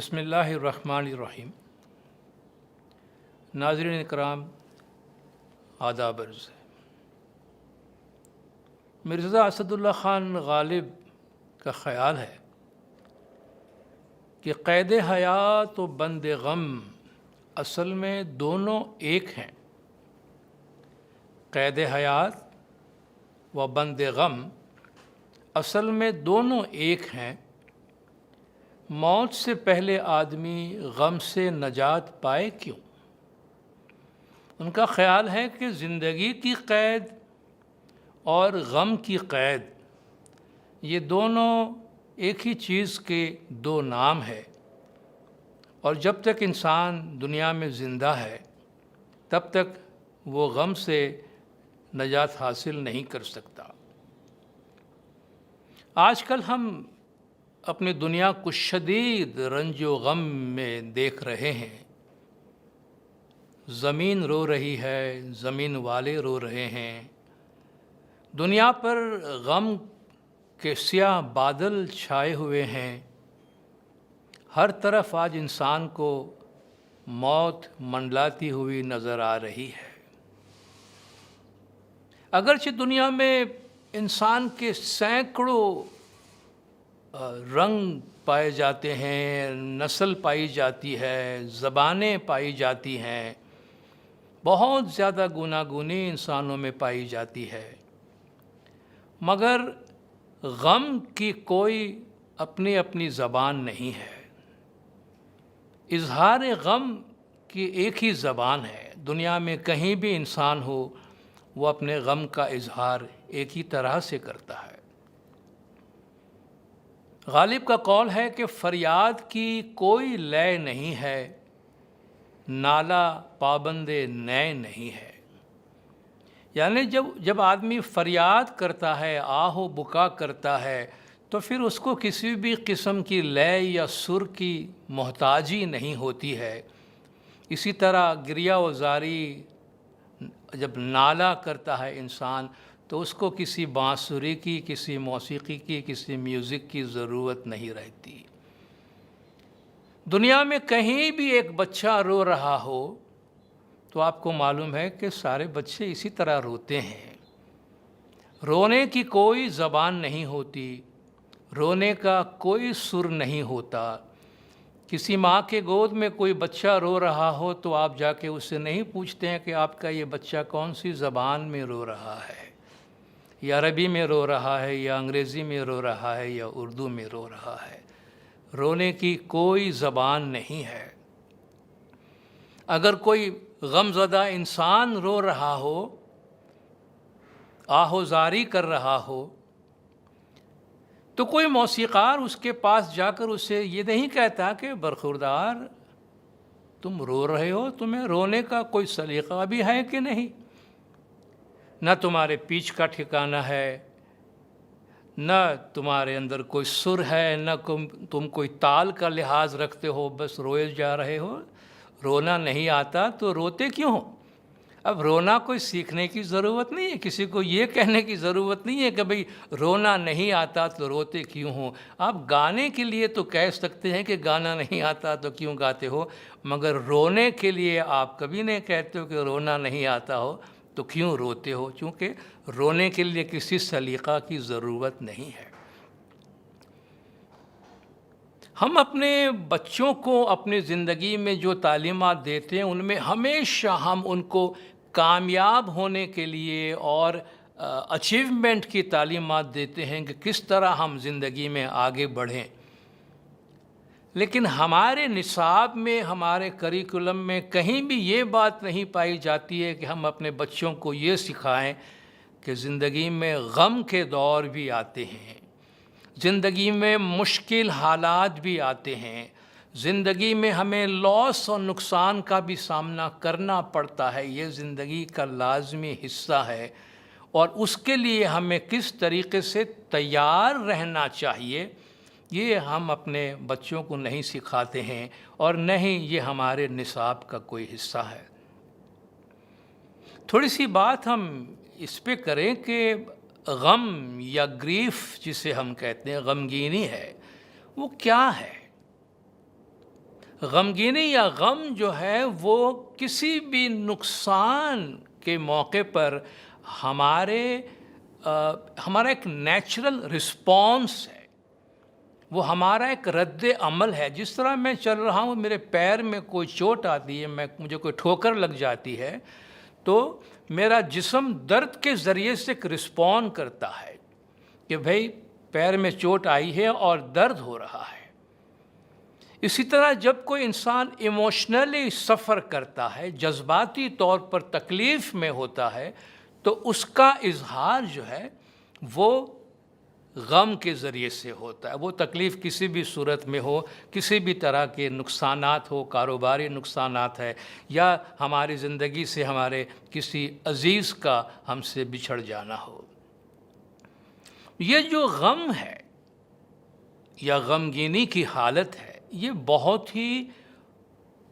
بسم اللہ الرحمن الرحیم۔ ناظرین کرام، آداب عرض ہے۔ مرزا اسد اللہ خان غالب کا خیال ہے کہ قید حیات و بند غم اصل میں دونوں ایک ہیں۔ قید حیات و بند غم اصل میں دونوں ایک ہیں۔ موت سے پہلے آدمی غم سے نجات پائے کیوں؟ ان کا خیال ہے کہ زندگی کی قید اور غم کی قید یہ دونوں ایک ہی چیز کے دو نام ہے، اور جب تک انسان دنیا میں زندہ ہے تب تک وہ غم سے نجات حاصل نہیں کر سکتا۔ آج کل ہم اپنی دنیا کو شدید رنج و غم میں دیکھ رہے ہیں۔ زمین رو رہی ہے، زمین والے رو رہے ہیں۔ دنیا پر غم کے سیاہ بادل چھائے ہوئے ہیں۔ ہر طرف آج انسان کو موت منڈلاتی ہوئی نظر آ رہی ہے۔ اگرچہ دنیا میں انسان کے سینکڑوں رنگ پائے جاتے ہیں، نسل پائی جاتی ہے، زبانیں پائی جاتی ہیں، بہت زیادہ گوناگونی انسانوں میں پائی جاتی ہے، مگر غم کی کوئی اپنی اپنی زبان نہیں ہے۔ اظہار غم کی ایک ہی زبان ہے۔ دنیا میں کہیں بھی انسان ہو، وہ اپنے غم کا اظہار ایک ہی طرح سے کرتا ہے۔ غالب کا قول ہے کہ فریاد کی کوئی لے نہیں ہے، نالہ پابند نے نہیں ہے۔ یعنی جب آدمی فریاد کرتا ہے، آہ و بکا کرتا ہے، تو پھر اس کو کسی بھی قسم کی لے یا سر کی محتاجی نہیں ہوتی ہے۔ اسی طرح گریہ و زاری جب نالہ کرتا ہے انسان، تو اس کو کسی بانسری کی، کسی موسیقی کی، کسی میوزک کی ضرورت نہیں رہتی۔ دنیا میں کہیں بھی ایک بچہ رو رہا ہو تو آپ کو معلوم ہے کہ سارے بچے اسی طرح روتے ہیں۔ رونے کی کوئی زبان نہیں ہوتی، رونے کا کوئی سر نہیں ہوتا۔ کسی ماں کے گود میں کوئی بچہ رو رہا ہو تو آپ جا کے اس سے نہیں پوچھتے ہیں کہ آپ کا یہ بچہ کون سی زبان میں رو رہا ہے، یا عربی میں رو رہا ہے، یا انگریزی میں رو رہا ہے، یا اردو میں رو رہا ہے۔ رونے کی کوئی زبان نہیں ہے۔ اگر کوئی غم زدہ انسان رو رہا ہو، آہ و زاری کر رہا ہو، تو کوئی موسیقار اس کے پاس جا کر اسے یہ نہیں کہتا کہ برخوردار تم رو رہے ہو، تمہیں رونے کا کوئی سلیقہ بھی ہے کہ نہیں؟ نہ تمہارے پیچ کا ٹھکانہ ہے، نہ تمہارے اندر کوئی سر ہے، نہ تم کوئی تال کا لحاظ رکھتے ہو، بس روئے جا رہے ہو۔ رونا نہیں آتا تو روتے کیوں ہو؟ اب رونا کوئی سیکھنے کی ضرورت نہیں ہے، کسی کو یہ کہنے کی ضرورت نہیں ہے کہ بھئی رونا نہیں آتا تو روتے کیوں ہو۔ آپ گانے کے لیے تو کہہ سکتے ہیں کہ گانا نہیں آتا تو کیوں گاتے ہو، مگر رونے کے لیے آپ کبھی نہیں کہتے ہو کہ رونا نہیں آتا ہو تو کیوں روتے ہو، چونکہ رونے کے لیے کسی سلیقہ کی ضرورت نہیں ہے۔ ہم اپنے بچوں کو اپنی زندگی میں جو تعلیمات دیتے ہیں ان میں ہمیشہ ہم ان کو کامیاب ہونے کے لیے اور اچیومنٹ کی تعلیمات دیتے ہیں کہ کس طرح ہم زندگی میں آگے بڑھیں، لیکن ہمارے نصاب میں، ہمارے کریکولم میں کہیں بھی یہ بات نہیں پائی جاتی ہے کہ ہم اپنے بچوں کو یہ سکھائیں کہ زندگی میں غم کے دور بھی آتے ہیں، زندگی میں مشکل حالات بھی آتے ہیں، زندگی میں ہمیں لاس اور نقصان کا بھی سامنا کرنا پڑتا ہے، یہ زندگی کا لازمی حصہ ہے، اور اس کے لیے ہمیں کس طریقے سے تیار رہنا چاہیے یہ ہم اپنے بچوں کو نہیں سکھاتے ہیں، اور نہ ہی یہ ہمارے نصاب کا کوئی حصہ ہے۔ تھوڑی سی بات ہم اس پہ کریں کہ غم یا گریف جسے ہم کہتے ہیں، غمگینی ہے، وہ کیا ہے؟ غمگینی یا غم جو ہے وہ کسی بھی نقصان کے موقع پر ہمارا ایک نیچرل رسپانس ہے، وہ ہمارا ایک رد عمل ہے۔ جس طرح میں چل رہا ہوں، میرے پیر میں کوئی چوٹ آتی ہے، مجھے کوئی ٹھوکر لگ جاتی ہے، تو میرا جسم درد کے ذریعے سے ایک رسپونڈ کرتا ہے کہ بھئی پیر میں چوٹ آئی ہے اور درد ہو رہا ہے۔ اسی طرح جب کوئی انسان ایموشنلی سفر کرتا ہے، جذباتی طور پر تکلیف میں ہوتا ہے، تو اس کا اظہار جو ہے وہ غم کے ذریعے سے ہوتا ہے۔ وہ تکلیف کسی بھی صورت میں ہو، کسی بھی طرح کے نقصانات ہو، کاروباری نقصانات ہے، یا ہماری زندگی سے ہمارے کسی عزیز کا ہم سے بچھڑ جانا ہو۔ یہ جو غم ہے یا غمگینی کی حالت ہے، یہ بہت ہی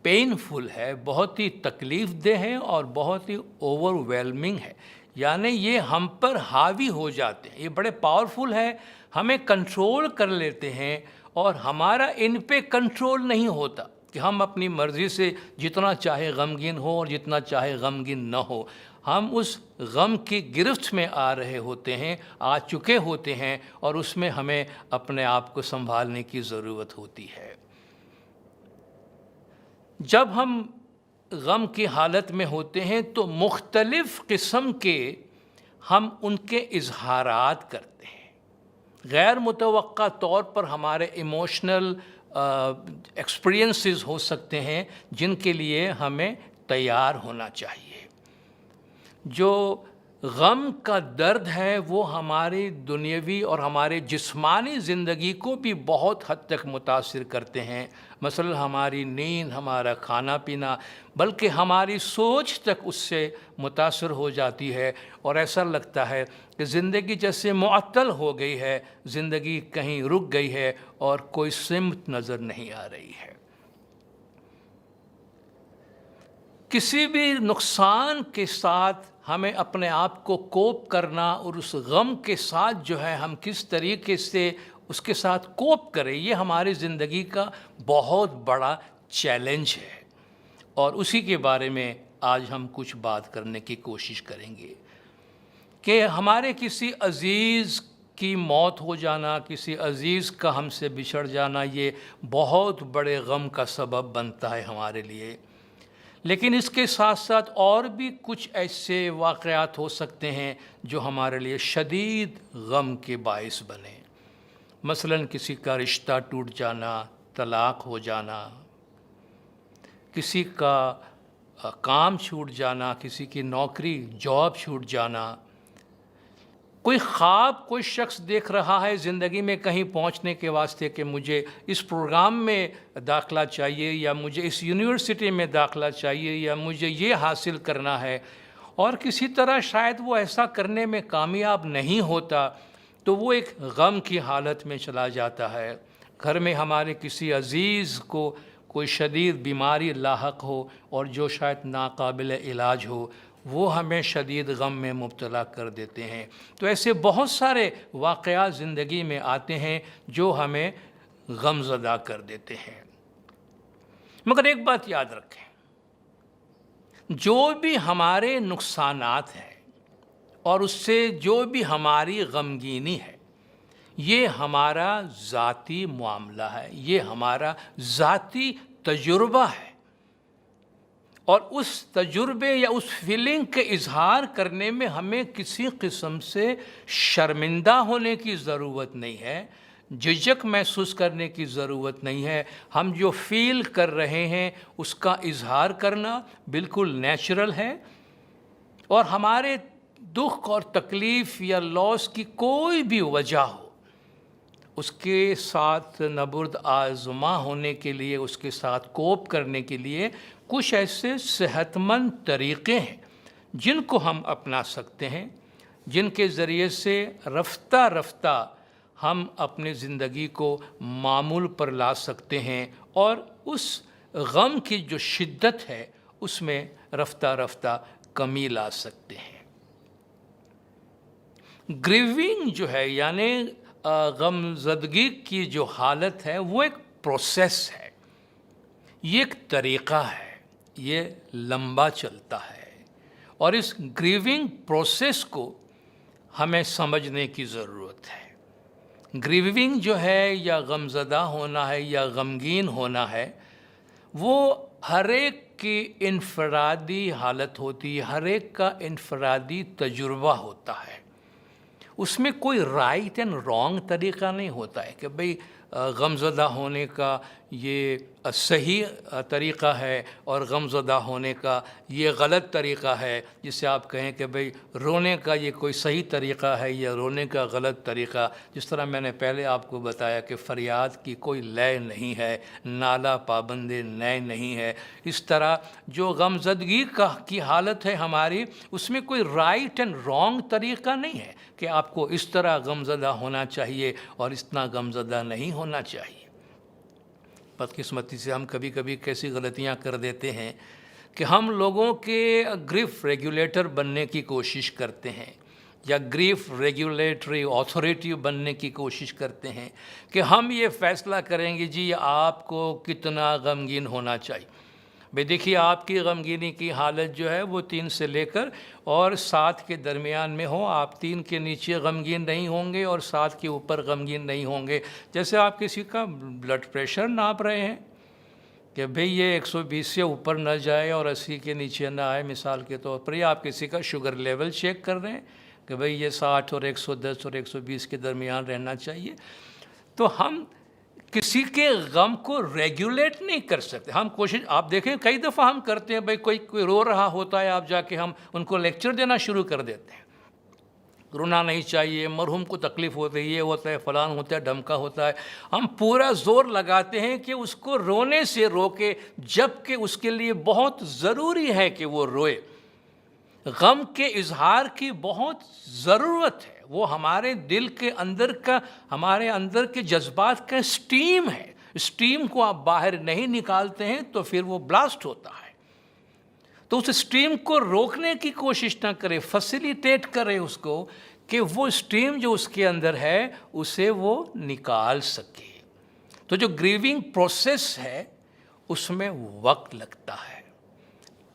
پینفل ہے، بہت ہی تکلیف دہ ہے اور بہت ہی اوور ویلمنگ ہے۔ یعنی یہ ہم پر حاوی ہو جاتے ہیں، یہ بڑے پاورفل ہے، ہمیں کنٹرول کر لیتے ہیں، اور ہمارا ان پہ کنٹرول نہیں ہوتا کہ ہم اپنی مرضی سے جتنا چاہے غمگین ہو اور جتنا چاہے غمگین نہ ہو۔ ہم اس غم کی گرفت میں آ رہے ہوتے ہیں، آ چکے ہوتے ہیں، اور اس میں ہمیں اپنے آپ کو سنبھالنے کی ضرورت ہوتی ہے۔ جب ہم غم کی حالت میں ہوتے ہیں تو مختلف قسم کے ہم ان کے اظہارات کرتے ہیں۔ غیر متوقع طور پر ہمارے ایموشنل ایکسپیرینسز ہو سکتے ہیں جن کے لیے ہمیں تیار ہونا چاہیے۔ جو غم کا درد ہے وہ ہماری دنیاوی اور ہمارے جسمانی زندگی کو بھی بہت حد تک متاثر کرتے ہیں، مثلا ہماری نیند، ہمارا کھانا پینا، بلکہ ہماری سوچ تک اس سے متاثر ہو جاتی ہے، اور ایسا لگتا ہے کہ زندگی جیسے معطل ہو گئی ہے، زندگی کہیں رک گئی ہے اور کوئی سمت نظر نہیں آ رہی ہے۔ کسی بھی نقصان کے ساتھ ہمیں اپنے آپ کو کوپ کرنا، اور اس غم کے ساتھ جو ہے ہم کس طریقے سے اس کے ساتھ کوپ کریں، یہ ہماری زندگی کا بہت بڑا چیلنج ہے، اور اسی کے بارے میں آج ہم کچھ بات کرنے کی کوشش کریں گے کہ ہمارے کسی عزیز کی موت ہو جانا، کسی عزیز کا ہم سے بچھڑ جانا، یہ بہت بڑے غم کا سبب بنتا ہے ہمارے لیے۔ لیکن اس کے ساتھ ساتھ اور بھی کچھ ایسے واقعات ہو سکتے ہیں جو ہمارے لیے شدید غم کے باعث بنے۔ مثلاً کسی کا رشتہ ٹوٹ جانا، طلاق ہو جانا، کسی کا کام چھوٹ جانا، کسی کی نوکری جاب چھوٹ جانا، کوئی خواب کوئی شخص دیکھ رہا ہے زندگی میں کہیں پہنچنے کے واسطے کہ مجھے اس پروگرام میں داخلہ چاہیے، یا مجھے اس یونیورسٹی میں داخلہ چاہیے، یا مجھے یہ حاصل کرنا ہے، اور کسی طرح شاید وہ ایسا کرنے میں کامیاب نہیں ہوتا، تو وہ ایک غم کی حالت میں چلا جاتا ہے۔ گھر میں ہمارے کسی عزیز کو کوئی شدید بیماری لاحق ہو اور جو شاید ناقابل علاج ہو، وہ ہمیں شدید غم میں مبتلا کر دیتے ہیں۔ تو ایسے بہت سارے واقعات زندگی میں آتے ہیں جو ہمیں غم زدہ کر دیتے ہیں۔ مگر ایک بات یاد رکھیں، جو بھی ہمارے نقصانات ہیں اور اس سے جو بھی ہماری غمگینی ہے، یہ ہمارا ذاتی معاملہ ہے، یہ ہمارا ذاتی تجربہ ہے، اور اس تجربے یا اس فیلنگ کے اظہار کرنے میں ہمیں کسی قسم سے شرمندہ ہونے کی ضرورت نہیں ہے، جھجک محسوس کرنے کی ضرورت نہیں ہے۔ ہم جو فیل کر رہے ہیں اس کا اظہار کرنا بالکل نیچرل ہے، اور ہمارے دکھ اور تکلیف یا لاس کی کوئی بھی وجہ ہو، اس کے ساتھ نبرد آزما ہونے کے لیے، اس کے ساتھ کوپ کرنے کے لیے کچھ ایسے صحت مند طریقے ہیں جن کو ہم اپنا سکتے ہیں، جن کے ذریعے سے رفتہ رفتہ ہم اپنی زندگی کو معمول پر لا سکتے ہیں، اور اس غم کی جو شدت ہے اس میں رفتہ رفتہ کمی لا سکتے ہیں۔ گریونگ جو ہے، یعنی غم زدگی کی جو حالت ہے، وہ ایک پروسیس ہے، یہ ایک طریقہ ہے، یہ لمبا چلتا ہے، اور اس گریونگ پروسیس کو ہمیں سمجھنے کی ضرورت ہے۔ گریونگ جو ہے یا غمزدہ ہونا ہے یا غمگین ہونا ہے، وہ ہر ایک کی انفرادی حالت ہوتی ہے، ہر ایک کا انفرادی تجربہ ہوتا ہے۔ اس میں کوئی رائٹ اینڈ رانگ طریقہ نہیں ہوتا ہے کہ بھئی غمزدہ ہونے کا یہ صحیح طریقہ ہے اور غمزدہ ہونے کا یہ غلط طریقہ ہے، جس سے آپ کہیں کہ بھئی رونے کا یہ کوئی صحیح طریقہ ہے یا رونے کا غلط طریقہ۔ جس طرح میں نے پہلے آپ کو بتایا کہ فریاد کی کوئی لے نہیں ہے، نالہ پابند نئے نہیں ہے، اس طرح جو غمزدگی کی حالت ہے ہماری، اس میں کوئی رائٹ اینڈ رانگ طریقہ نہیں ہے کہ آپ کو اس طرح غمزدہ ہونا چاہیے اور اتنا غمزدہ نہیں ہونا چاہیے۔ بدقسمتی سے ہم کبھی کبھی کیسی غلطیاں کر دیتے ہیں کہ ہم لوگوں کے گریف ریگولیٹر بننے کی کوشش کرتے ہیں یا گریف ریگولیٹری اتھارٹی بننے کی کوشش کرتے ہیں کہ ہم یہ فیصلہ کریں گے جی آپ کو کتنا غمگین ہونا چاہیے۔ بھئی دیکھیے آپ کی غمگینی کی حالت جو ہے وہ 3 سے لے کر اور 7 کے درمیان میں ہو، آپ 3 کے نیچے غمگین نہیں ہوں گے اور 7 کے اوپر غمگین نہیں ہوں گے۔ جیسے آپ کسی کا بلڈ پریشر ناپ رہے ہیں کہ بھئی یہ 120 سے اوپر نہ جائے اور 80 کے نیچے نہ آئے، مثال کے طور پر، یا آپ کسی کا شوگر لیول چیک کر رہے ہیں کہ بھئی یہ 60 اور 110 اور 120 کے درمیان رہنا چاہیے، تو ہم کسی کے غم کو ریگولیٹ نہیں کر سکتے۔ ہم کوشش، آپ دیکھیں کئی دفعہ ہم کرتے ہیں، بھئی کوئی رو رہا ہوتا ہے، آپ جا کے ہم ان کو لیکچر دینا شروع کر دیتے ہیں، رونا نہیں چاہیے، مرحوم کو تکلیف ہوتی ہے، یہ ہوتا ہے، فلان ہوتا ہے، ڈھمکا ہوتا ہے۔ ہم پورا زور لگاتے ہیں کہ اس کو رونے سے روکے، جبکہ اس کے لیے بہت ضروری ہے کہ وہ روئے۔ غم کے اظہار کی بہت ضرورت ہے، وہ ہمارے دل کے اندر کا، ہمارے اندر کے جذبات کا سٹیم ہے۔ سٹیم کو آپ باہر نہیں نکالتے ہیں تو پھر وہ بلاسٹ ہوتا ہے۔ تو اس سٹیم کو روکنے کی کوشش نہ کرے، فیسیلیٹیٹ کرے اس کو کہ وہ سٹیم جو اس کے اندر ہے اسے وہ نکال سکے۔ تو جو گریونگ پروسیس ہے اس میں وقت لگتا ہے،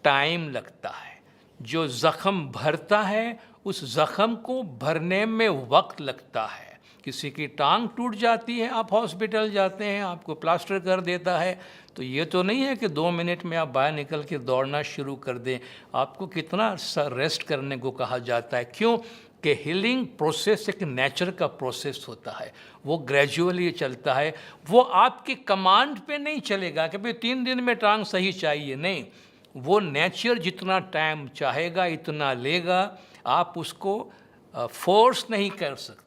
ٹائم لگتا ہے۔ جو زخم بھرتا ہے اس زخم کو بھرنے میں وقت لگتا ہے۔ کسی کی ٹانگ ٹوٹ جاتی ہے، آپ ہاسپٹل جاتے ہیں، آپ کو پلاسٹر کر دیتا ہے، تو یہ تو نہیں ہے کہ 2 منٹ میں آپ باہر نکل کے دوڑنا شروع کر دیں۔ آپ کو کتنا ریسٹ کرنے کو کہا جاتا ہے۔ کیوں کہ ہیلنگ پروسیس ایک نیچر کا پروسیس ہوتا ہے، وہ گریجولی چلتا ہے، وہ آپ کی کمانڈ پہ نہیں چلے گا کہ بھئی 3 دن میں ٹانگ صحیح چاہیے، نہیں، وہ نیچر جتنا ٹائم چاہے گا اتنا لے گا۔ آپ اس کو فورس نہیں کر سکتے،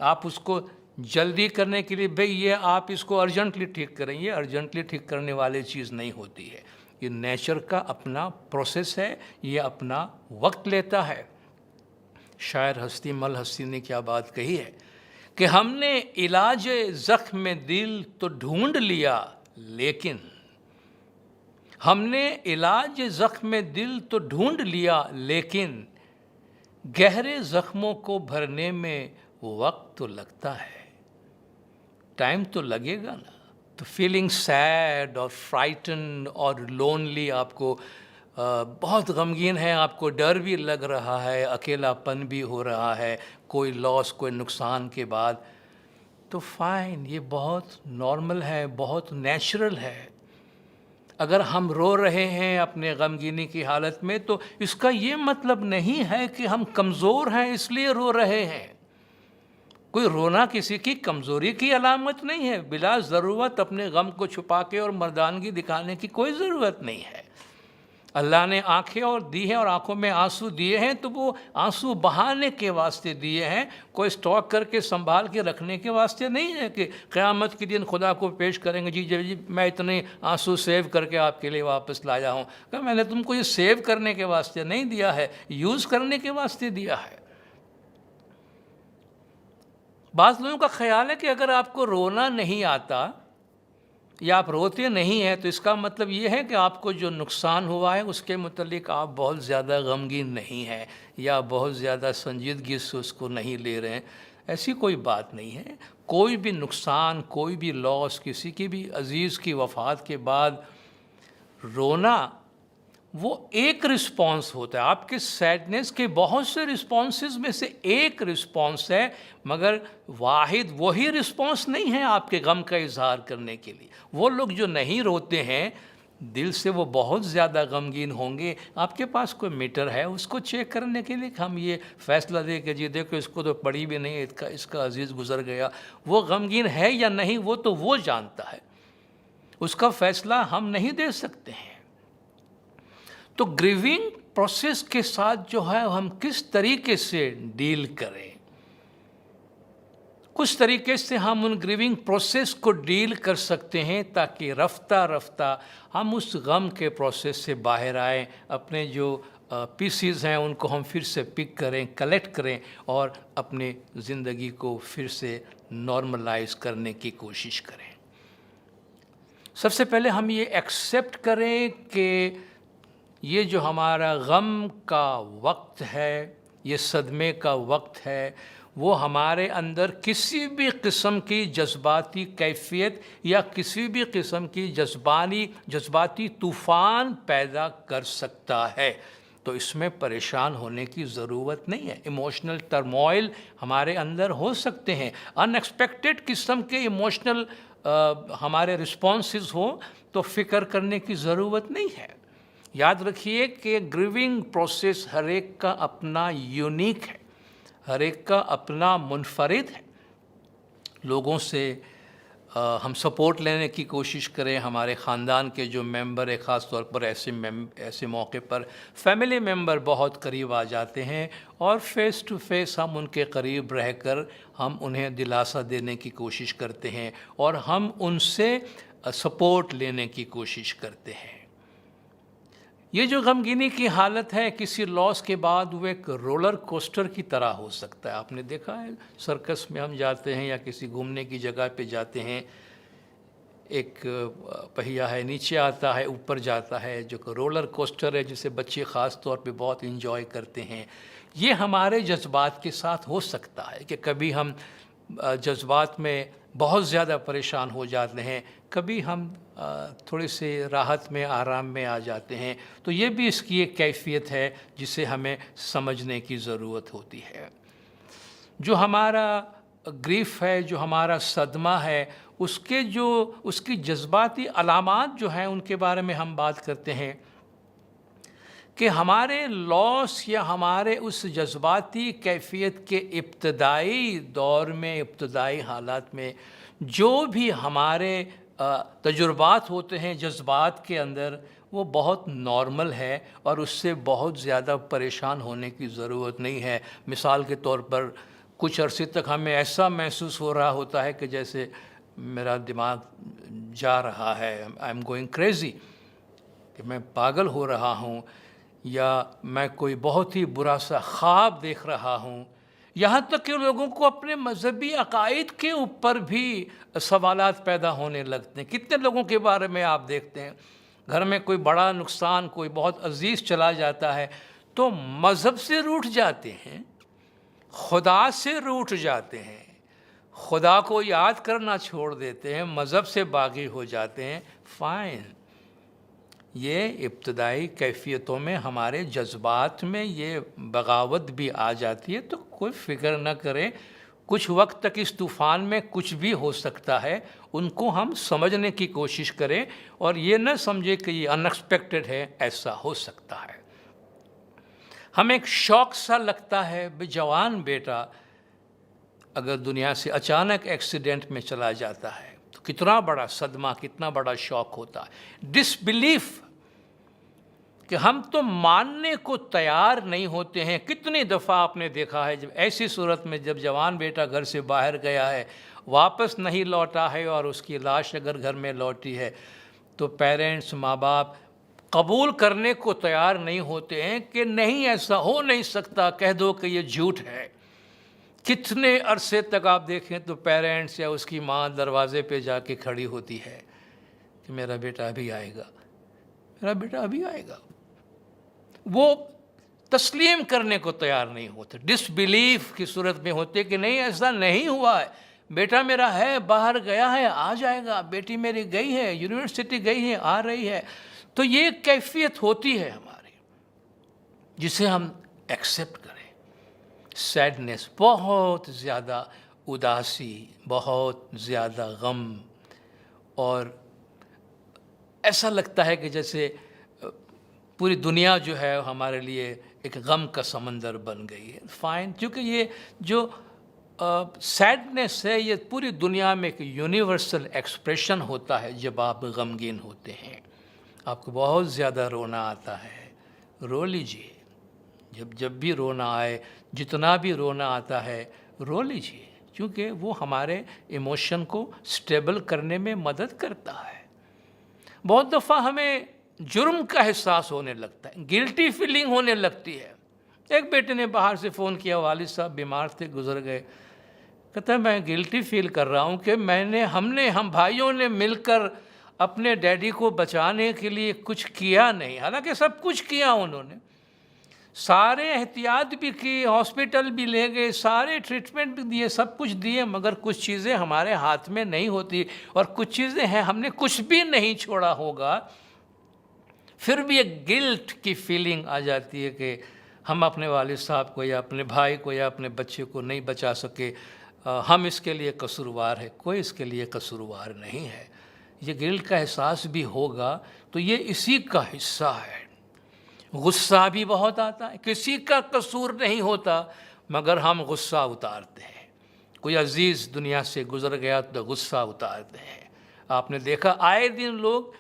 آپ اس کو جلدی کرنے کے لیے بھئی یہ آپ اس کو ارجنٹلی ٹھیک کریں، یہ ارجنٹلی ٹھیک کرنے والی چیز نہیں ہوتی ہے۔ یہ نیچر کا اپنا پروسیس ہے، یہ اپنا وقت لیتا ہے۔ شاعر ہستی مل ہستی نے کیا بات کہی ہے کہ ہم نے علاج زخم دل تو ڈھونڈ لیا، لیکن ہم نے علاج زخم دل تو ڈھونڈ لیا، لیکن گہرے زخموں کو بھرنے میں وقت تو لگتا ہے، ٹائم تو لگے گا نا۔ تو فیلنگ سیڈ اور فرائٹن اور لونلی، آپ کو بہت غمگین ہے، آپ کو ڈر بھی لگ رہا ہے، اکیلا پن بھی ہو رہا ہے، کوئی لاس، کوئی نقصان کے بعد، تو فائن، یہ بہت نارمل ہے، بہت نیچرل ہے۔ اگر ہم رو رہے ہیں اپنے غمگینی کی حالت میں تو اس کا یہ مطلب نہیں ہے کہ ہم کمزور ہیں اس لیے رو رہے ہیں۔ کوئی رونا کسی کی کمزوری کی علامت نہیں ہے۔ بلا ضرورت اپنے غم کو چھپا کے اور مردانگی دکھانے کی کوئی ضرورت نہیں ہے۔ اللہ نے آنکھیں اور دی ہیں اور آنکھوں میں آنسو دیے ہیں تو وہ آنسو بہانے کے واسطے دیے ہیں، کوئی سٹاک کر کے سنبھال کے رکھنے کے واسطے نہیں ہے کہ قیامت کے دن خدا کو پیش کریں گے، جی میں اتنے آنسو سیو کر کے آپ کے لیے واپس لایا ہوں۔ کہ میں نے تم کو یہ سیو کرنے کے واسطے نہیں دیا ہے، یوز کرنے کے واسطے دیا ہے۔ بعض لوگوں کا خیال ہے کہ اگر آپ کو رونا نہیں آتا یا آپ روتے نہیں ہیں تو اس کا مطلب یہ ہے کہ آپ کو جو نقصان ہوا ہے اس کے متعلق آپ بہت زیادہ غمگین نہیں ہیں یا بہت زیادہ سنجیدگی سے اس کو نہیں لے رہے ہیں. ایسی کوئی بات نہیں ہے. کوئی بھی نقصان، کوئی بھی لاس، کسی کی بھی عزیز کی وفات کے بعد رونا وہ ایک رسپانس ہوتا ہے. آپ کے سیڈنس کے بہت سے رسپانسز میں سے ایک رسپانس ہے، مگر واحد وہی رسپانس نہیں ہے آپ کے غم کا اظہار کرنے کے لیے. وہ لوگ جو نہیں روتے ہیں دل سے وہ بہت زیادہ غمگین ہوں گے. آپ کے پاس کوئی میٹر ہے اس کو چیک کرنے کے لیے کہ ہم یہ فیصلہ دیں کہ جی دیکھو اس کو تو پڑھی بھی نہیں، اس کا عزیز گزر گیا. وہ غمگین ہے یا نہیں وہ تو وہ جانتا ہے، اس کا فیصلہ ہم نہیں دے سکتے ہیں. تو گریونگ پروسیس کے ساتھ جو ہے ہم کس طریقے سے ڈیل کریں، کس طریقے سے ہم ان گریونگ پروسیس کو ڈیل کر سکتے ہیں تاکہ رفتہ رفتہ ہم اس غم کے پروسیس سے باہر آئیں، اپنے جو پیسز ہیں ان کو ہم پھر سے پک کریں، کلیکٹ کریں اور اپنے زندگی کو پھر سے نارملائز کرنے کی کوشش کریں. سب سے پہلے ہم یہ ایکسیپٹ کریں کہ یہ جو ہمارا غم کا وقت ہے، یہ صدمے کا وقت ہے، وہ ہمارے اندر کسی بھی قسم کی جذباتی کیفیت یا کسی بھی قسم کی جذباتی طوفان پیدا کر سکتا ہے. تو اس میں پریشان ہونے کی ضرورت نہیں ہے. ایموشنل ٹرموائل ہمارے اندر ہو سکتے ہیں، ان ایکسپیکٹڈ قسم کے ایموشنل ہمارے رسپانسز ہوں تو فکر کرنے کی ضرورت نہیں ہے. یاد رکھیے کہ گریونگ پروسیس ہر ایک کا اپنا یونیک ہے، ہر ایک کا اپنا منفرد ہے. لوگوں سے ہم سپورٹ لینے کی کوشش کریں. ہمارے خاندان کے جو ممبر ہیں، خاص طور پر ایسے موقع پر فیملی ممبر بہت قریب آ جاتے ہیں اور فیس ٹو فیس ہم ان کے قریب رہ کر ہم انہیں دلاسا دینے کی کوشش کرتے ہیں اور ہم ان سے سپورٹ لینے کی کوشش کرتے ہیں. یہ جو غمگینی کی حالت ہے کسی لاس کے بعد وہ ایک رولر کوسٹر کی طرح ہو سکتا ہے. آپ نے دیکھا ہے سرکس میں ہم جاتے ہیں یا کسی گھومنے کی جگہ پہ جاتے ہیں، ایک پہیہ ہے نیچے آتا ہے اوپر جاتا ہے، جو کہ رولر کوسٹر ہے جسے بچے خاص طور پہ بہت انجوائے کرتے ہیں. یہ ہمارے جذبات کے ساتھ ہو سکتا ہے کہ کبھی ہم جذبات میں بہت زیادہ پریشان ہو جاتے ہیں، کبھی ہم تھوڑے سے راحت میں آرام میں آ جاتے ہیں. تو یہ بھی اس کی ایک کیفیت ہے جسے ہمیں سمجھنے کی ضرورت ہوتی ہے. جو ہمارا گریف ہے، جو ہمارا صدمہ ہے، اس کی جذباتی علامات جو ہیں ان کے بارے میں ہم بات کرتے ہیں کہ ہمارے لاس یا ہمارے اس جذباتی کیفیت کے ابتدائی دور میں، ابتدائی حالات میں جو بھی ہمارے تجربات ہوتے ہیں جذبات کے اندر، وہ بہت نارمل ہے اور اس سے بہت زیادہ پریشان ہونے کی ضرورت نہیں ہے. مثال کے طور پر کچھ عرصے تک ہمیں ایسا محسوس ہو رہا ہوتا ہے کہ جیسے میرا دماغ جا رہا ہے، آئی ایم گوئنگ کریزی، کہ میں پاگل ہو رہا ہوں، یا میں کوئی بہت ہی برا سا خواب دیکھ رہا ہوں. یہاں تک کہ لوگوں کو اپنے مذہبی عقائد کے اوپر بھی سوالات پیدا ہونے لگتے ہیں. کتنے لوگوں کے بارے میں آپ دیکھتے ہیں گھر میں کوئی بڑا نقصان، کوئی بہت عزیز چلا جاتا ہے تو مذہب سے روٹھ جاتے ہیں، خدا سے روٹھ جاتے ہیں، خدا کو یاد کرنا چھوڑ دیتے ہیں، مذہب سے باغی ہو جاتے ہیں. فائن، یہ ابتدائی کیفیتوں میں ہمارے جذبات میں یہ بغاوت بھی آ جاتی ہے. تو کوئی فکر نہ کرے، کچھ وقت تک اس طوفان میں کچھ بھی ہو سکتا ہے. ان کو ہم سمجھنے کی کوشش کریں اور یہ نہ سمجھے کہ یہ ان ایکسپیکٹڈ ہے، ایسا ہو سکتا ہے. ہمیں ایک شوق سا لگتا ہے، جوان بیٹا اگر دنیا سے اچانک ایکسیڈنٹ میں چلا جاتا ہے تو کتنا بڑا صدمہ، کتنا بڑا شوق ہوتا ہے. ڈس بلیف، کہ ہم تو ماننے کو تیار نہیں ہوتے ہیں. کتنی دفعہ آپ نے دیکھا ہے جب ایسی صورت میں جب جوان بیٹا گھر سے باہر گیا ہے، واپس نہیں لوٹا ہے اور اس کی لاش اگر گھر میں لوٹی ہے تو پیرنٹس، ماں باپ قبول کرنے کو تیار نہیں ہوتے ہیں کہ نہیں، ایسا ہو نہیں سکتا، کہہ دو کہ یہ جھوٹ ہے. کتنے عرصے تک آپ دیکھیں تو پیرنٹس یا اس کی ماں دروازے پہ جا کے کھڑی ہوتی ہے کہ میرا بیٹا ابھی آئے گا، میرا بیٹا ابھی آئے گا. وہ تسلیم کرنے کو تیار نہیں ہوتے، ڈس بیلیف کی صورت میں ہوتے کہ نہیں ایسا نہیں ہوا ہے، بیٹا میرا ہے، باہر گیا ہے، آ جائے گا، بیٹی میری گئی ہے، یونیورسٹی گئی ہے، آ رہی ہے. تو یہ کیفیت ہوتی ہے ہماری جسے ہم ایکسیپٹ کریں. سیڈنس، بہت زیادہ اداسی، بہت زیادہ غم، اور ایسا لگتا ہے کہ جیسے پوری دنیا جو ہے ہمارے لیے ایک غم کا سمندر بن گئی ہے. فائن، کیونکہ یہ جو سیڈنس ہے یہ پوری دنیا میں ایک یونیورسل ایکسپریشن ہوتا ہے. جب آپ غمگین ہوتے ہیں، آپ کو بہت زیادہ رونا آتا ہے، رو لیجئے. جب بھی رونا آئے، جتنا بھی رونا آتا ہے، رو لیجئے، کیونکہ وہ ہمارے ایموشن کو سٹیبل کرنے میں مدد کرتا ہے. بہت دفعہ ہمیں جرم کا احساس ہونے لگتا ہے، گلٹی فیلنگ ہونے لگتی ہے. ایک بیٹے نے باہر سے فون کیا، والد صاحب بیمار تھے، گزر گئے. کہتا ہے میں گلٹی فیل کر رہا ہوں کہ ہم بھائیوں نے مل کر اپنے ڈیڈی کو بچانے کے لیے کچھ کیا نہیں. حالانکہ سب کچھ کیا انہوں نے، سارے احتیاط بھی کی، ہاسپٹل بھی لے گئے، سارے ٹریٹمنٹ بھی دیے، سب کچھ دیے، مگر کچھ چیزیں ہمارے ہاتھ میں نہیں ہوتی، اور کچھ چیزیں ہیں ہم نے کچھ بھی نہیں چھوڑا ہوگا. پھر بھی ایک گلٹ کی فیلنگ آ جاتی ہے کہ ہم اپنے والد صاحب کو یا اپنے بھائی کو یا اپنے بچے کو نہیں بچا سکے، ہم اس کے لیے قصوروار ہے. کوئی اس کے لیے قصوروار نہیں ہے. یہ گلٹ کا احساس بھی ہوگا تو یہ اسی کا حصہ ہے. غصہ بھی بہت آتا ہے، کسی کا قصور نہیں ہوتا مگر ہم غصہ اتارتے ہیں. کوئی عزیز دنیا سے گزر گیا تو غصہ اتارتے ہیں. آپ نے دیکھا آئے دن لوگ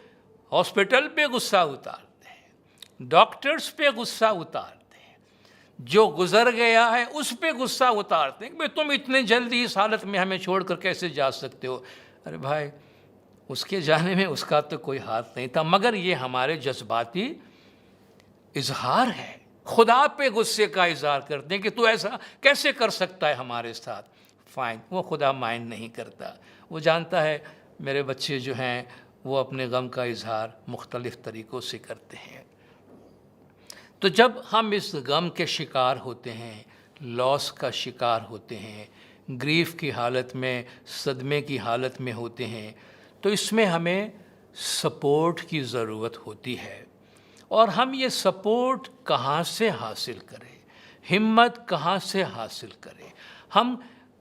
ہاسپٹل پہ غصہ اتارتے ہیں، ڈاکٹرز پہ غصہ اتارتے ہیں، جو گزر گیا ہے اس پہ غصہ اتارتے ہیں کہ تم اتنے جلدی اس حالت میں ہمیں چھوڑ کر کیسے جا سکتے ہو. ارے بھائی، اس کے جانے میں اس کا تو کوئی ہاتھ نہیں تھا، مگر یہ ہمارے جذباتی اظہار ہے. خدا پہ غصے کا اظہار کرتے ہیں کہ تو ایسا کیسے کر سکتا ہے ہمارے ساتھ. فائن، وہ خدا مائنڈ نہیں کرتا، وہ جانتا ہے میرے بچے جو ہیں وہ اپنے غم کا اظہار مختلف طریقوں سے کرتے ہیں. تو جب ہم اس غم کے شکار ہوتے ہیں، لاس کا شکار ہوتے ہیں، گریف کی حالت میں، صدمے کی حالت میں ہوتے ہیں، تو اس میں ہمیں سپورٹ کی ضرورت ہوتی ہے. اور ہم یہ سپورٹ کہاں سے حاصل کریں، ہمت کہاں سے حاصل کریں، ہم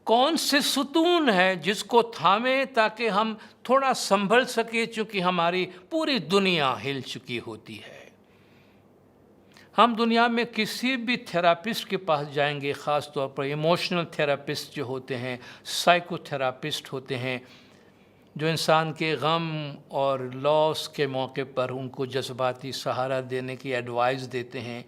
کون سے ستون ہے جس کو تھامیں تاکہ ہم تھوڑا سنبھل سکیں، چونکہ ہماری پوری دنیا ہل چکی ہوتی ہے. ہم دنیا میں کسی بھی تھراپسٹ کے پاس جائیں گے، خاص طور پر ایموشنل تھراپسٹ جو ہوتے ہیں، سائیکو تھراپسٹ ہوتے ہیں، جو انسان کے غم اور لاس کے موقع پر ان کو جذباتی سہارا دینے کی ایڈوائز دیتے ہیں.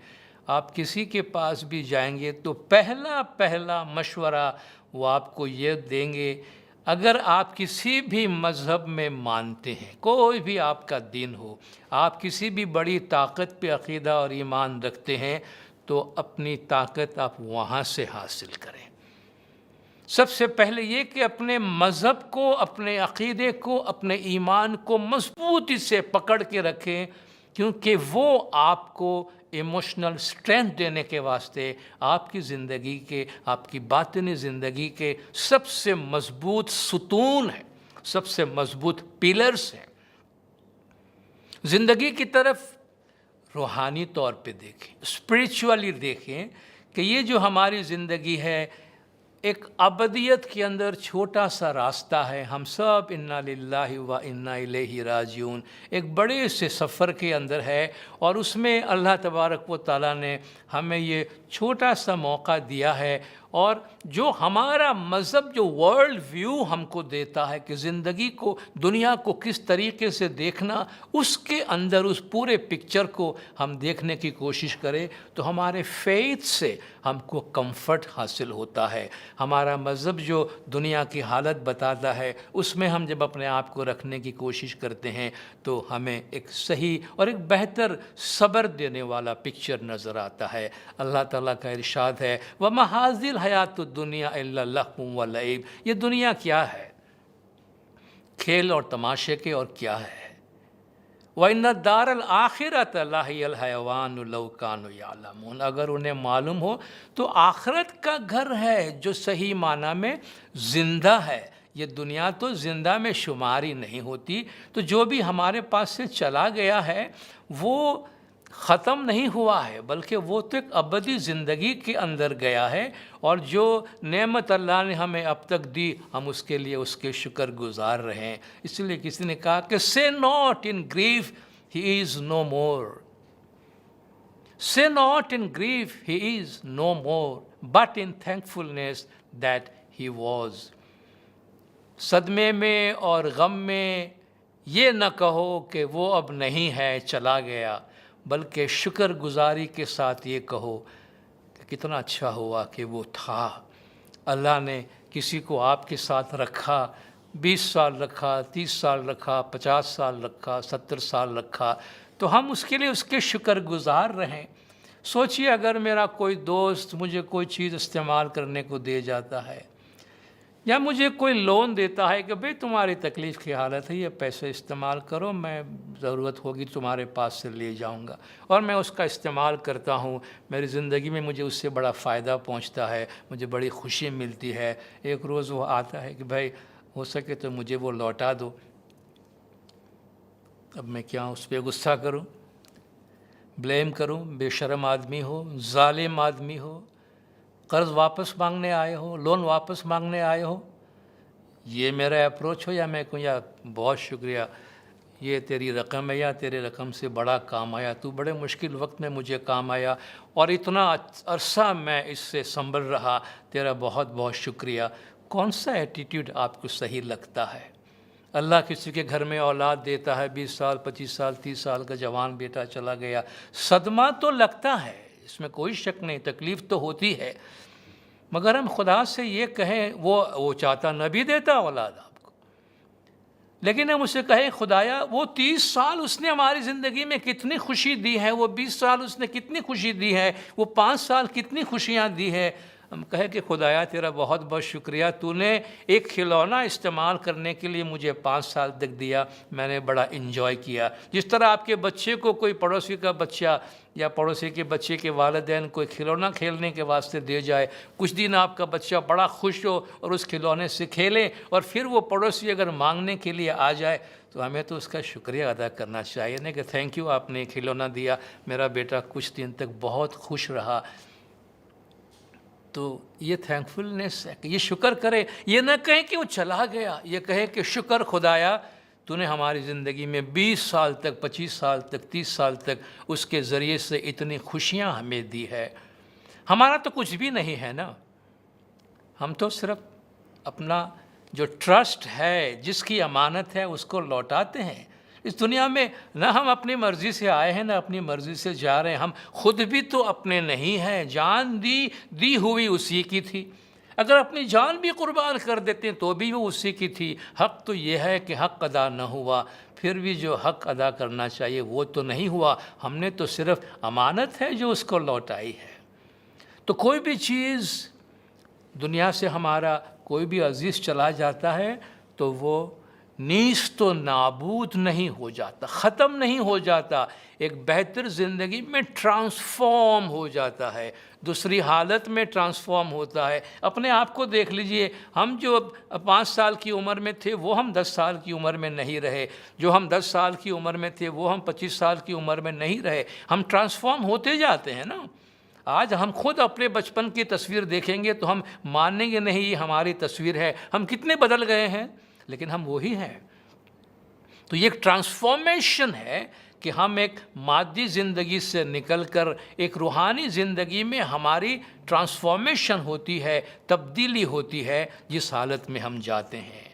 آپ کسی کے پاس بھی جائیں گے تو پہلا مشورہ وہ آپ کو یہ دیں گے، اگر آپ کسی بھی مذہب میں مانتے ہیں، کوئی بھی آپ کا دین ہو، آپ کسی بھی بڑی طاقت پہ عقیدہ اور ایمان رکھتے ہیں، تو اپنی طاقت آپ وہاں سے حاصل کریں. سب سے پہلے یہ کہ اپنے مذہب کو، اپنے عقیدے کو، اپنے ایمان کو مضبوطی سے پکڑ کے رکھیں، کیونکہ وہ آپ کو ایموشنل سٹرینتھ دینے کے واسطے آپ کی زندگی کے، آپ کی باطنی زندگی کے سب سے مضبوط ستون ہیں، سب سے مضبوط پیلرز ہیں. زندگی کی طرف روحانی طور پہ دیکھیں، اسپریچولی دیکھیں کہ یہ جو ہماری زندگی ہے ایک ابدیت کے اندر چھوٹا سا راستہ ہے. ہم سب انا للہ و انا الیہ راجعون ایک بڑے سے سفر کے اندر ہے، اور اس میں اللہ تبارک و تعالیٰ نے ہمیں یہ چھوٹا سا موقع دیا ہے. اور جو ہمارا مذہب جو ورلڈ ویو ہم کو دیتا ہے کہ زندگی کو، دنیا کو کس طریقے سے دیکھنا، اس کے اندر اس پورے پکچر کو ہم دیکھنے کی کوشش کریں تو ہمارے فیتھ سے ہم کو کمفرٹ حاصل ہوتا ہے. ہمارا مذہب جو دنیا کی حالت بتاتا ہے اس میں ہم جب اپنے آپ کو رکھنے کی کوشش کرتے ہیں تو ہمیں ایک صحیح اور ایک بہتر صبر دینے والا پکچر نظر آتا ہے. اللہ تعالیٰ کا ارشاد ہے وَمَا هَٰذِهِ الْحَيَاةُ الدُّنْيَا إِلَّا لَهْوٌ وَلَعِبٌ. یہ دنیا کیا ہے؟ کھیل اور تماشے کے اور کیا ہے؟ وَإِنَّ الدَّارَ الْآخِرَةَ لَهِيَ الْحَيَوَانُ لَوْ كَانُوا يَعْلَمُونَ، اگر انہیں معلوم ہو تو آخرت کا گھر ہے جو صحیح معنی میں زندہ ہے۔ یہ دنیا تو زندہ میں شماری نہیں ہوتی، تو جو بھی ہمارے پاس سے چلا گیا ہے وہ ختم نہیں ہوا ہے، بلکہ وہ تو ایک ابدی زندگی کے اندر گیا ہے، اور جو نعمت اللہ نے ہمیں اب تک دی ہم اس کے لیے اس کے شکر گزار رہے ہیں۔ اس لیے کسی نے کہا کہ say not in grief he is no more, say not in grief he is no more, but in thankfulness that he was۔ صدمے میں اور غم میں یہ نہ کہو کہ وہ اب نہیں ہے، چلا گیا، بلکہ شکر گزاری کے ساتھ یہ کہو کہ کتنا اچھا ہوا کہ وہ تھا۔ اللہ نے کسی کو آپ کے ساتھ رکھا، 20 سال رکھا، 30 سال رکھا، 50 سال رکھا، 70 سال رکھا، تو ہم اس کے لیے اس کے شکر گزار رہیں۔ سوچئے اگر میرا کوئی دوست مجھے کوئی چیز استعمال کرنے کو دے جاتا ہے، یا مجھے کوئی لون دیتا ہے کہ بھئی تمہاری تکلیف کی حالت ہے، یہ پیسے استعمال کرو، میں ضرورت ہوگی تمہارے پاس سے لے جاؤں گا، اور میں اس کا استعمال کرتا ہوں، میری زندگی میں مجھے اس سے بڑا فائدہ پہنچتا ہے، مجھے بڑی خوشی ملتی ہے۔ ایک روز وہ آتا ہے کہ بھائی ہو سکے تو مجھے وہ لوٹا دو، اب میں کیا اس پہ غصہ کروں، بلیم کروں؟ بے شرم آدمی ہو، ظالم آدمی ہو، قرض واپس مانگنے آئے ہو، لون واپس مانگنے آئے ہو، یہ میرا اپروچ ہو، یا میں کہوں یا بہت شکریہ، یہ تیری رقم ہے، یا تیرے رقم سے بڑا کام آیا، تو بڑے مشکل وقت میں مجھے کام آیا اور اتنا عرصہ میں اس سے سنبھل رہا، تیرا بہت بہت شکریہ۔ کون سا ایٹیٹیوڈ آپ کو صحیح لگتا ہے؟ اللہ کسی کے گھر میں اولاد دیتا ہے، 20 سال 25 سال 30 سال کا جوان بیٹا چلا گیا، صدمہ تو لگتا ہے، اس میں کوئی شک نہیں، تکلیف تو ہوتی ہے، مگر ہم خدا سے یہ کہیں، وہ چاہتا نہ بھی دیتا اولاد آپ کو، لیکن ہم اسے کہیں خدایا وہ 30 سال اس نے ہماری زندگی میں کتنی خوشی دی ہے، وہ 20 سال اس نے کتنی خوشی دی ہے، وہ 5 سال کتنی خوشیاں دی ہے، ہم کہیں کہ خدایا تیرا بہت بہت شکریہ، تو نے ایک کھلونا استعمال کرنے کے لیے مجھے 5 سال تک دیا، میں نے بڑا انجوائے کیا۔ جس طرح آپ کے بچے کو کوئی پڑوسی کا بچہ یا پڑوسی کے بچے کے والدین کوئی کھلونا کھیلنے کے واسطے دے جائے، کچھ دن آپ کا بچہ بڑا خوش ہو اور اس کھلونے سے کھیلے، اور پھر وہ پڑوسی اگر مانگنے کے لیے آ جائے تو ہمیں تو اس کا شکریہ ادا کرنا چاہیے، نہیں کہ تھینک یو آپ نے کھلونا دیا، میرا بیٹا کچھ دن تک بہت خوش رہا۔ تو یہ تھینکفلنس ہے کہ یہ شکر کرے، یہ نہ کہیں کہ وہ چلا گیا، یہ کہے کہ شکر خدایا تو نے ہماری زندگی میں 20 سال تک 25 سال تک 30 سال تک اس کے ذریعے سے اتنی خوشیاں ہمیں دی ہے۔ ہمارا تو کچھ بھی نہیں ہے نا، ہم تو صرف اپنا جو ٹرسٹ ہے، جس کی امانت ہے، اس کو لوٹاتے ہیں۔ اس دنیا میں نہ ہم اپنی مرضی سے آئے ہیں، نہ اپنی مرضی سے جا رہے ہیں، ہم خود بھی تو اپنے نہیں ہیں، جان دی ہوئی اسی کی تھی، اگر اپنی جان بھی قربان کر دیتے ہیں تو بھی وہ اسی کی تھی۔ حق تو یہ ہے کہ حق ادا نہ ہوا، پھر بھی جو حق ادا کرنا چاہیے وہ تو نہیں ہوا، ہم نے تو صرف امانت ہے جو اس کو لوٹائی ہے۔ تو کوئی بھی چیز دنیا سے ہمارا کوئی بھی عزیز چلا جاتا ہے تو وہ نیست و نابود نہیں ہو جاتا، ختم نہیں ہو جاتا، ایک بہتر زندگی میں ٹرانسفارم ہو جاتا ہے، دوسری حالت میں ٹرانسفارم ہوتا ہے۔ اپنے آپ کو دیکھ لیجئے، ہم جو 5 سال کی عمر میں تھے وہ ہم 10 سال کی عمر میں نہیں رہے، جو ہم 10 سال کی عمر میں تھے وہ ہم 25 سال کی عمر میں نہیں رہے، ہم ٹرانسفارم ہوتے جاتے ہیں نا۔ آج ہم خود اپنے بچپن کی تصویر دیکھیں گے تو ہم مانیں گے نہیں یہ ہماری تصویر ہے، ہم کتنے بدل گئے ہیں، لیکن ہم وہی ہیں۔ تو یہ ایک ٹرانسفارمیشن ہے کہ ہم ایک مادی زندگی سے نکل کر ایک روحانی زندگی میں ہماری ٹرانسفارمیشن ہوتی ہے، تبدیلی ہوتی ہے، جس حالت میں ہم جاتے ہیں۔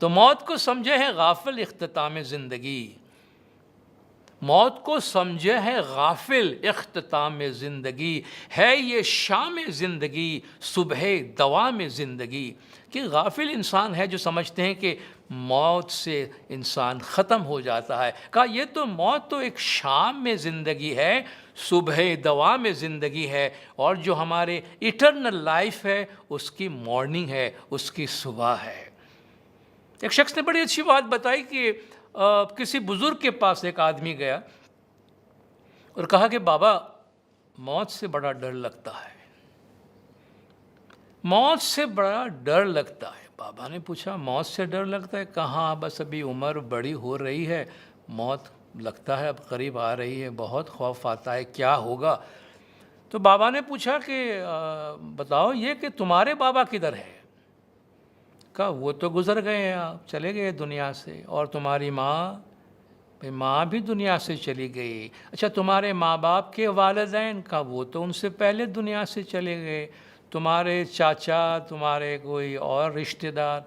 تو موت کو سمجھے ہے غافل اختتام زندگی، موت کو سمجھے ہے غافل اختتام زندگی، ہے یہ شام زندگی صبح دوام زندگی۔ کہ غافل انسان ہے جو سمجھتے ہیں کہ موت سے انسان ختم ہو جاتا ہے، کہا یہ تو موت تو ایک شام میں زندگی ہے، صبح دوام زندگی ہے، اور جو ہمارے ایٹرنل لائف ہے اس کی مارننگ ہے، اس کی صبح ہے۔ ایک شخص نے بڑی اچھی بات بتائی کہ کسی بزرگ کے پاس ایک آدمی گیا اور کہا کہ بابا موت سے بڑا ڈر لگتا ہے، موت سے بڑا ڈر لگتا ہے۔ بابا نے پوچھا موت سے ڈر لگتا ہے؟ کہاں، بس ابھی عمر بڑی ہو رہی ہے، موت لگتا ہے اب قریب آ رہی ہے، بہت خوف آتا ہے، کیا ہوگا؟ تو بابا نے پوچھا کہ بتاؤ یہ کہ تمہارے بابا کدھر ہے؟ کہا وہ تو گزر گئے ہیں، آپ چلے گئے دنیا سے، اور تمہاری ماں؟ بھئی ماں بھی دنیا سے چلی گئی۔ اچھا تمہارے ماں باپ کے والدین؟ کہا وہ تو ان سے پہلے دنیا سے چلے گئے۔ تمہارے چاچا، تمہارے کوئی اور رشتہ دار؟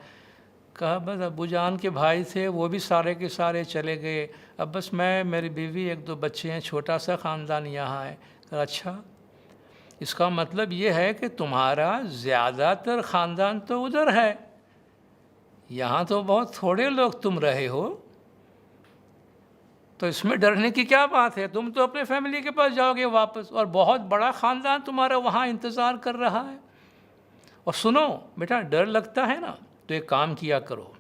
کہا بس ابو جان کے بھائی تھے، وہ بھی سارے کے سارے چلے گئے، اب بس میں، میری بیوی، ایک دو بچے ہیں، چھوٹا سا خاندان یہاں ہے۔ کہا اچھا، اس کا مطلب یہ ہے کہ تمہارا زیادہ تر خاندان تو ادھر ہے، یہاں تو بہت تھوڑے لوگ تم رہے ہو، تو اس میں ڈرنے کی کیا بات ہے؟ تم تو اپنے فیملی کے پاس جاؤ گے واپس، اور بہت بڑا خاندان تمہارا وہاں انتظار کر رہا ہے۔ اور سنو بیٹا، ڈر لگتا ہے نا تو ایک کام کیا کرو،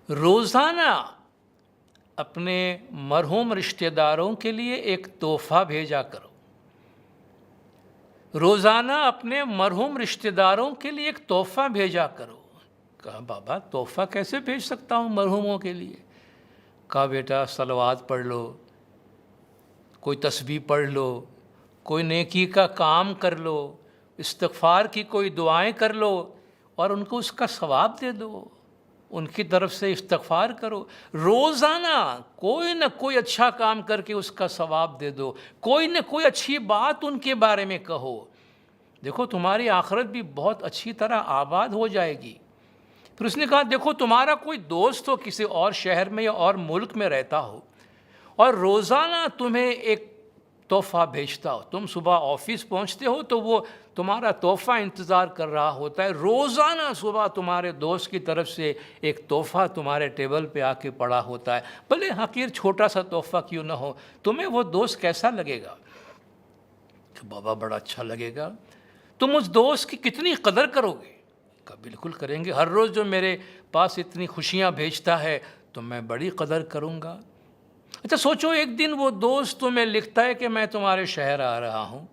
روزانہ اپنے مرحوم رشتہ داروں کے لیے ایک تحفہ بھیجا کرو، روزانہ اپنے مرحوم رشتہ داروں کے لیے ایک تحفہ بھیجا کرو۔ کہا بابا تحفہ کیسے بھیج سکتا ہوں مرحوموں کے لیے؟ کہا بیٹا صلوات پڑھ لو، کوئی تسبیح پڑھ لو، کوئی نیکی کا کام کر لو، استغفار کی کوئی دعائیں کر لو، اور ان کو اس کا ثواب دے دو، ان کی طرف سے استغفار کرو، روزانہ کوئی نہ کوئی اچھا کام کر کے اس کا ثواب دے دو، کوئی نہ کوئی اچھی بات ان کے بارے میں کہو، دیکھو تمہاری آخرت بھی بہت اچھی طرح آباد ہو جائے گی۔ پھر اس نے کہا دیکھو تمہارا کوئی دوست ہو کسی اور شہر میں یا اور ملک میں رہتا ہو، اور روزانہ تمہیں ایک تحفہ بھیجتا ہو، تم صبح آفس پہنچتے ہو تو وہ تمہارا تحفہ انتظار کر رہا ہوتا ہے، روزانہ صبح تمہارے دوست کی طرف سے ایک تحفہ تمہارے ٹیبل پہ آ کے پڑا ہوتا ہے، بھلے حقیر چھوٹا سا تحفہ کیوں نہ ہو، تمہیں وہ دوست کیسا لگے گا؟ کہ بابا بڑا اچھا لگے گا۔ تم اس دوست کی کتنی قدر کرو گے؟ کہ بالکل کریں گے، ہر روز جو میرے پاس اتنی خوشیاں بھیجتا ہے تو میں بڑی قدر کروں گا۔ اچھا سوچو ایک دن وہ دوست تمہیں لکھتا ہے کہ میں تمہارے شہر آ رہا ہوں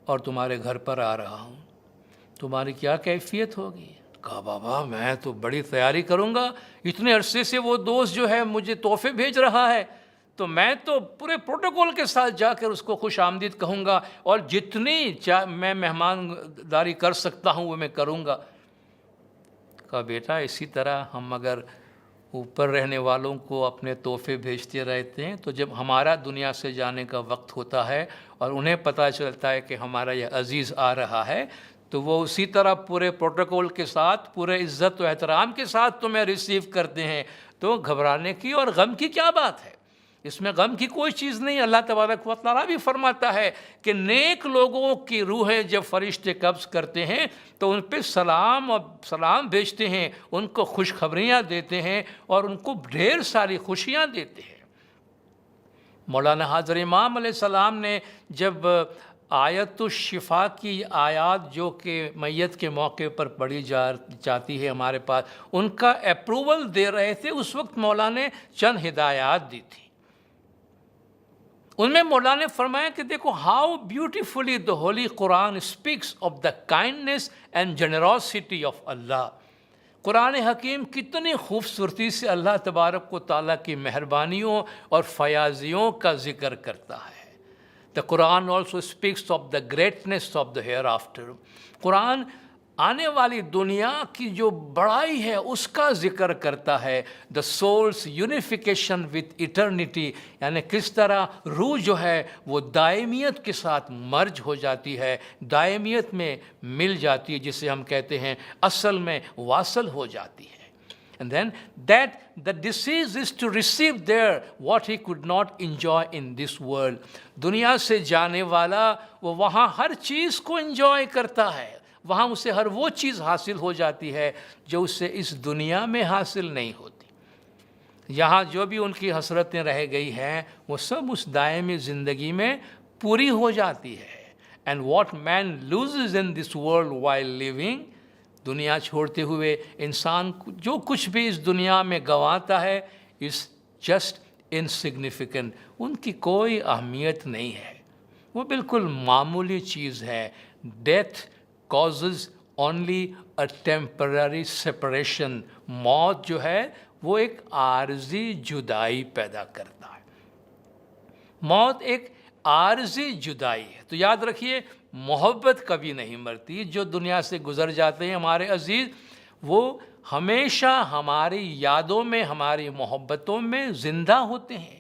اور تمہارے گھر پر آ رہا ہوں، تمہاری کیا کیفیت ہوگی؟ کہا بابا میں تو بڑی تیاری کروں گا، اتنے عرصے سے وہ دوست جو ہے مجھے تحفے بھیج رہا ہے، تو میں تو پورے پروٹوکول کے ساتھ جا کر اس کو خوش آمدید کہوں گا، اور جتنی میں مہمانداری کر سکتا ہوں وہ میں کروں گا۔ کہا بیٹا اسی طرح ہم اگر اوپر رہنے والوں کو اپنے تحفے بھیجتے رہتے ہیں تو جب ہمارا دنیا سے جانے کا وقت ہوتا ہے اور انہیں پتہ چلتا ہے کہ ہمارا یہ عزیز آ رہا ہے تو وہ اسی طرح پورے پروٹوکول کے ساتھ، پورے عزت و احترام کے ساتھ تمہیں ریسیو کرتے ہیں، تو گھبرانے کی اور غم کی کیا بات ہے؟ اس میں غم کی کوئی چیز نہیں۔ اللہ تبارک و تعالیٰ بھی فرماتا ہے کہ نیک لوگوں کی روحیں جب فرشتے قبض کرتے ہیں تو ان پہ سلام بھیجتے ہیں، ان کو خوشخبریاں دیتے ہیں اور ان کو ڈھیر ساری خوشیاں دیتے ہیں۔ مولانا حضرت امام علیہ السلام نے جب آیت الشفا کی آیات جو کہ میت کے موقع پر پڑھی جاتی ہے ہمارے پاس، ان کا اپروول دے رہے تھے، اس وقت مولانا نے چند ہدایات دی تھی۔ ان میں مولانا نے فرمایا کہ دیکھو how beautifully the holy Quran speaks of the kindness and generosity of Allah. Quran حکیم کتنی خوبصورتی سے اللہ تبارک و تعالیٰ کی مہربانیوں اور فیاضیوں کا ذکر کرتا ہے۔ The Quran also speaks of the greatness of the hereafter۔ قرآن آنے والی دنیا کی جو بڑائی ہے اس کا ذکر کرتا ہے، the soul's unification with eternity، یعنی کس طرح روح جو ہے وہ دائمیت کے ساتھ مرج ہو جاتی ہے، دائمیت میں مل جاتی ہے، جسے ہم کہتے ہیں اصل میں واصل ہو جاتی ہے۔ And then that the deceased is to receive there what he could not enjoy in this world۔ دنیا سے جانے والا وہ وہاں ہر چیز کو انجوائے کرتا ہے، وہاں اسے ہر وہ چیز حاصل ہو جاتی ہے جو اسے اس دنیا میں حاصل نہیں ہوتی۔ یہاں جو بھی ان کی حسرتیں رہ گئی ہیں وہ سب اس دائمی زندگی میں پوری ہو جاتی ہے۔ And what man loses in this world while living دنیا چھوڑتے ہوئے انسان جو کچھ بھی اس دنیا میں گنواتا ہے از جسٹ انسگنیفیکنٹ، ان کی کوئی اہمیت نہیں ہے، وہ بالکل معمولی چیز ہے۔ Death causes only a temporary separation, موت جو ہے وہ ایک عارضی جدائی پیدا کرتا ہے، موت ایک عارضی جدائی ہے۔ تو یاد رکھیے محبت کبھی نہیں مرتی، جو دنیا سے گزر جاتے ہیں ہمارے عزیز وہ ہمیشہ ہماری یادوں میں، ہماری محبتوں میں زندہ ہوتے ہیں،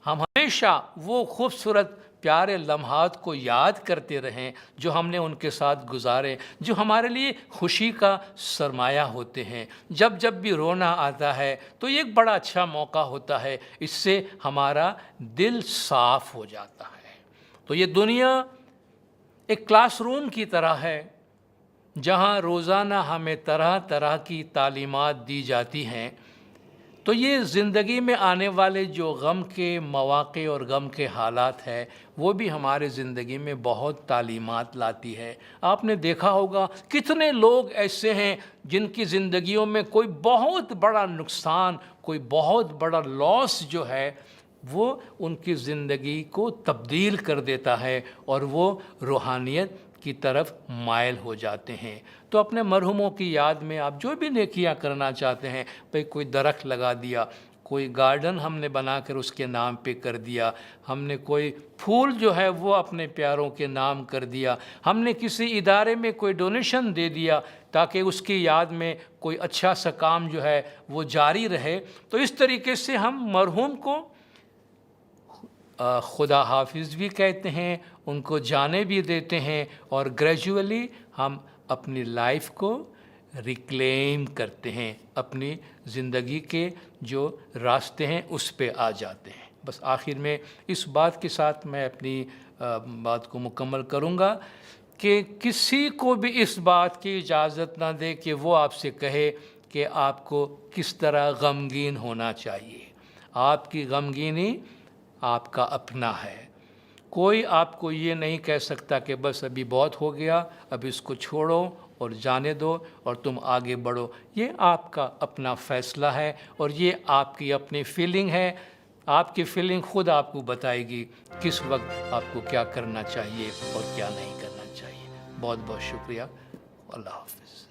ہم ہمیشہ وہ خوبصورت پیارے لمحات کو یاد کرتے رہیں جو ہم نے ان کے ساتھ گزارے، جو ہمارے لیے خوشی کا سرمایہ ہوتے ہیں۔ جب جب بھی رونا آتا ہے تو یہ ایک بڑا اچھا موقع ہوتا ہے، اس سے ہمارا دل صاف ہو جاتا ہے۔ تو یہ دنیا ایک کلاس روم کی طرح ہے جہاں روزانہ ہمیں طرح طرح کی تعلیمات دی جاتی ہیں۔ تو یہ زندگی میں آنے والے جو غم کے مواقع اور غم کے حالات ہیں وہ بھی ہمارے زندگی میں بہت تعلیمات لاتی ہے۔ آپ نے دیکھا ہوگا کتنے لوگ ایسے ہیں جن کی زندگیوں میں کوئی بہت بڑا نقصان، کوئی بہت بڑا لاس جو ہے وہ ان کی زندگی کو تبدیل کر دیتا ہے اور وہ روحانیت کی طرف مائل ہو جاتے ہیں۔ تو اپنے مرحوموں کی یاد میں آپ جو بھی نیکیاں کرنا چاہتے ہیں، بھئی کوئی درخت لگا دیا، کوئی گارڈن ہم نے بنا کر اس کے نام پہ کر دیا، ہم نے کوئی پھول جو ہے وہ اپنے پیاروں کے نام کر دیا، ہم نے کسی ادارے میں کوئی ڈونیشن دے دیا تاکہ اس کی یاد میں کوئی اچھا سا کام جو ہے وہ جاری رہے، تو اس طریقے سے ہم مرحوم کو خدا حافظ بھی کہتے ہیں، ان کو جانے بھی دیتے ہیں، اور گریجولی ہم اپنی لائف کو ریکلیم کرتے ہیں، اپنی زندگی کے جو راستے ہیں اس پہ آ جاتے ہیں۔ بس آخر میں اس بات کے ساتھ میں اپنی بات کو مکمل کروں گا کہ کسی کو بھی اس بات کی اجازت نہ دے کہ وہ آپ سے کہے کہ آپ کو کس طرح غمگین ہونا چاہیے۔ آپ کی غمگینی آپ کا اپنا ہے، کوئی آپ کو یہ نہیں کہہ سکتا کہ بس ابھی بہت ہو گیا، اب اس کو چھوڑو اور جانے دو اور تم آگے بڑھو۔ یہ آپ کا اپنا فیصلہ ہے اور یہ آپ کی اپنی فیلنگ ہے، آپ کی فیلنگ خود آپ کو بتائے گی کس وقت آپ کو کیا کرنا چاہیے اور کیا نہیں کرنا چاہیے۔ بہت بہت شکریہ، اللہ حافظ۔